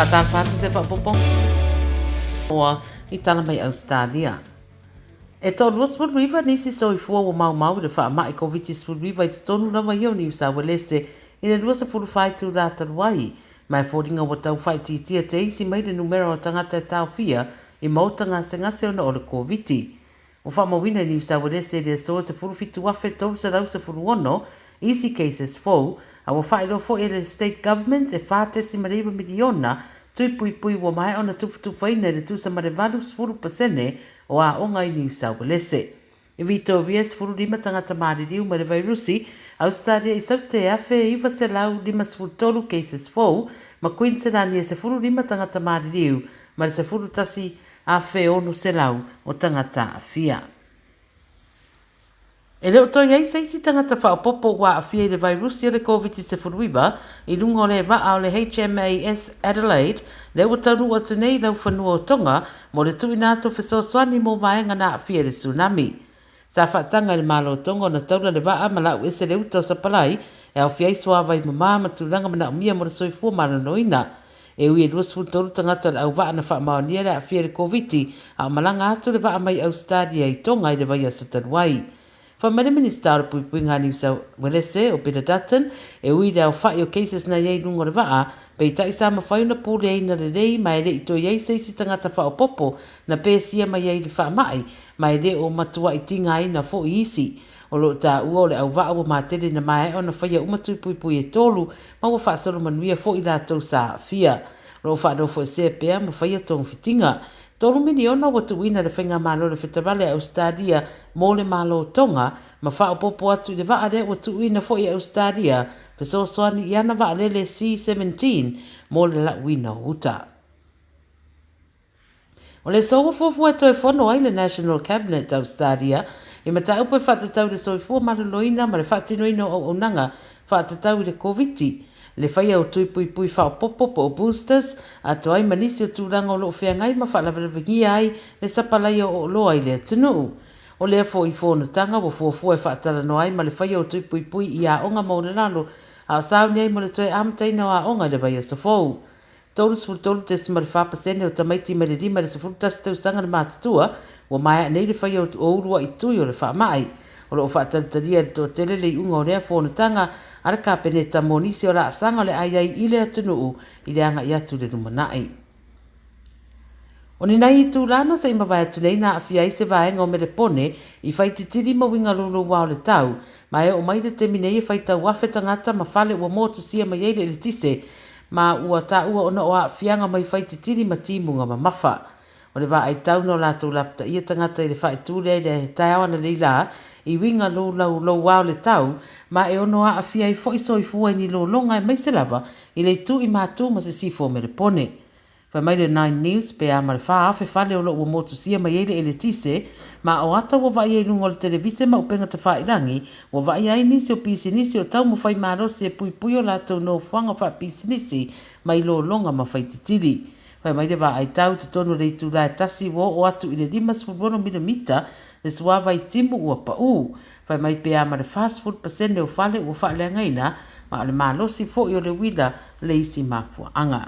Tala Fou se whapopong o I tala mai Ausetalia. E tō luas whanuiva nisi so I fua o mau le wha mai COVID-19 whanuiva I te tonu rawa iau ni New Wales I le luasa furu whai tu la taruai. Mai fōringa wa tau whai titia te isi mai le numero o tangata e tau fia I mautanga se ngase ona o le COVID. O wha mawina New Wales le soa se furu fitu wafe tau se rau se furu ono easy cases fo a wa whai fo e le state government e whātesi mariwa miliona tui pui wa mai ona tufutu whaina le tu sa mare valu sfuru pasene o a onga I New South Wales. I vito vies furu lima tangata maari riu mare vairusi, Ausetalia I saute afe iwa se lau lima sfuru tolu cases fo, ma Queensland e se furu lima tangata maari riu, mare se furu tasi afe onu se lau o tangata afia. E leo toi ai seisi tangata whaopopo wa awhia I le vairusi o le COVID-19 I lunga o le waa o le HMAS Adelaide, leo taunu atu nei lau whanua o tonga mo le tui nato whesoswani mo vaenga na awhia le tsunami. Sa whaatanga le malo o tonga na taula le waa malau ese le uta o sapalai e au whiai suawa I mama matulanga mana umia mo le soifua malanoina. E ui e luas futoru tangata le au waa na whaamaonia le awhia le COVID a malanga atu le waa mai Ausetalia I tonga I le vai asutaruai. Whamere Minister o Pui Ngā New South Wales o Peter Dutton e ui reo whai o cases na iei nungo le waa pei tai sa mawhai na pūle ei na le rei mai re I to iei seisi tangata wha o popo na pēsia mai iei le wha mai mai re o matua I tinga I na fo I isi o lo ta ua o le au waa o mātere na mai o na whaia umatui pui e tolu ma wa wha soro manuia fo I rātou sa fia. Lo wha do fo e se pēa ma whaia tong fitinga. Tolu miliona wa tuina le whenga malo le whetarale Ausetalia mō le malo tonga, ma whao popo atu le waa re wa tuina fo I Ausetalia, peso soani I ana waa lele C-17 mō le la wina huta. O le soa fuafua e toi whono ai le National Cabinet Ausetalia, I mata upe whatatau le soifua maraloina ma le whatinoina o onanga whatatau le COVID-19. Le whaia o tui pui whao popo o boosters, a toai manisi o tūranga o loo whengai ma whaalawarawingi ai le sapalai o loa I le atunu. O lea fo I whono tanga wa fuafua e whaatara no ai ma le whaia o tui pui I a onga mo le lalo, a o sauni ai mo le toe amataina o a onga le vai asafou. Tolu sfurtolu te simari whapasene o tamaiti me le lima le sfurtasi tau sanga le mātutua, wa mai nei le whaia o urua I tui o le whaamai. O lo whaatalitaria to tele le unga o rea whonatanga ara ka peneta monisi o la asanga le ai I le atunuu I le anga I atu le numanai. O ni nai I tūlana sa ima vai atu nei na awhia I se vaenga o me le pone I whaititiri ma winga lulu wao le tau, ma e o mai le teminei e whaitau wafe tangata ma whale ua motu sia ma yeile le tise, ma ua ta ua ona o a whianga mai whaititiri ma timunga ma mafa. O le waa ai tau no lātou lapta ia tangata I le whae tūlea le tai awana le la I winga lo wao le tau, ma e ono a awhia I fo I soifua I ni lo longa mai se lava I le tu I mātu ma se sifo me le pone. Whai mai le 9 News pe a ma le wha awhe whale o lo ua motu sia ma yeile e le tise, ma o ata wa vai e lungo le televise ma upenga ta wha irangi, wa vai ai nisi o pisi nisi o tau mo whai marosi e pui o lātou no whanga wha pisi nisi ma I lo longa ma whai titiri. Whai mai le wa ai tau te tono le tu lai tasi wo o atu I le 5.0mm le suawa I timu ua pa u. Whai mai pe ama le fast food pasene o whale ua whale ngaina ma le malosi fo I o le wila le isi mafua anga.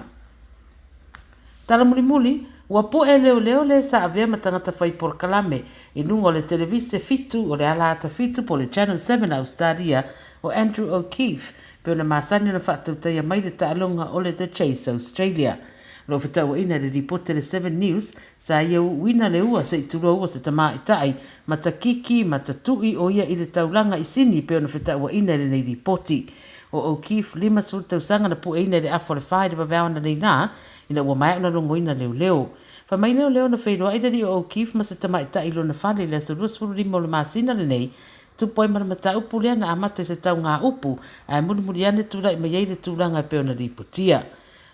Tala muli ua po e leo le sa avea matangata whai por kalame I nungo le televise fitu o le alata fitu po le Channel 7 Ausetalia o Andrew O'Keefe pe o na masani na whaatautai mai le taalonga o le The Chase Australia. Lo whetau ina le ripote le 7 News sa iau wina le ua sa ituro ua sa tama itai matakiki matatui o ia I le taulanga I sini pe ona whetau ina le nei ripoti. O O'Keefe lima sultau sanga na pu ina le afo le whae le bavao na nei nā ina ua mai ona longo ina leo. Wha mai leo na whairua ina ri o O'Keefe ma sa tama itai lo na whale le sa ruasfuru lima o le masina le nei tu poi maramata upu lea na amate se tau ngā upu a muri ane tūra I mayei le tūranga pe ona ripotia.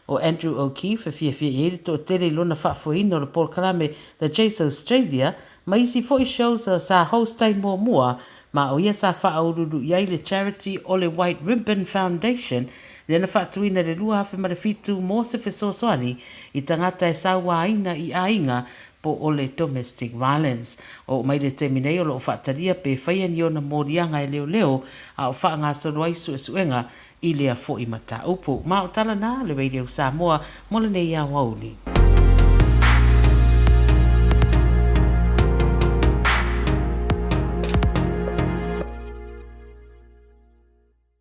O Andrew O'Keefe e fia e to tele lona whaafoina o le Paul Kalame The Chase Australia ma isi fo I shows sa host tai mua ma o ia sa whaaururu iai le charity o le White Ribbon Foundation le na whaatuina le lua hafe ma le fitu mo se whesosoani I tangata e sawa aina I ainga po o le domestic violence. O mai le teminei o lo whaataria pe whaia ni o na morianga e leo leo a o wha ngā sonoai suenga i lea fo i mata upu. Ma o tala nā le weireo Samoa mo le nei a wauli.